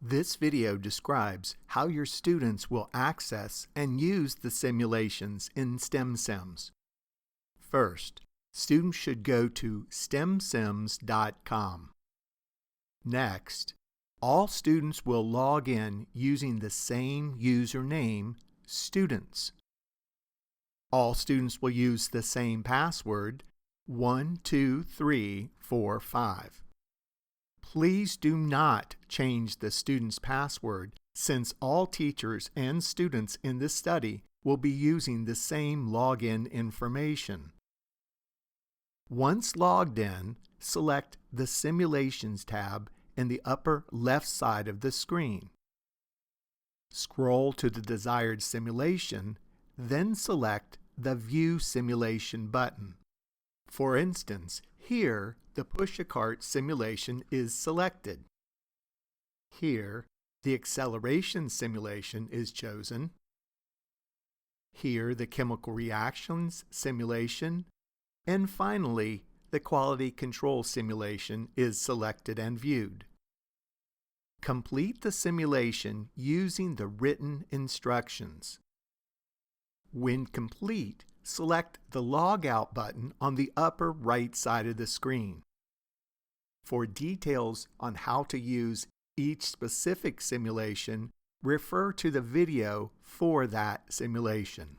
This video describes how your students will access and use the simulations in STEMsims. First, students should go to stemsims.com. Next, all students will log in using the same username, students. All students will use the same password, 12345. Please do not change the student's password since all teachers and students in this study will be using the same login information. Once logged in, select the Simulations tab in the upper left side of the screen. Scroll to the desired simulation, then select the View Simulation button. For instance, here the push-a-cart simulation is selected. Here, the acceleration simulation is chosen. Here, the chemical reactions simulation. And finally, the quality control simulation is selected and viewed. Complete the simulation using the written instructions. When complete, select the Log Out button on the upper right side of the screen. For details on how to use each specific simulation, refer to the video for that simulation.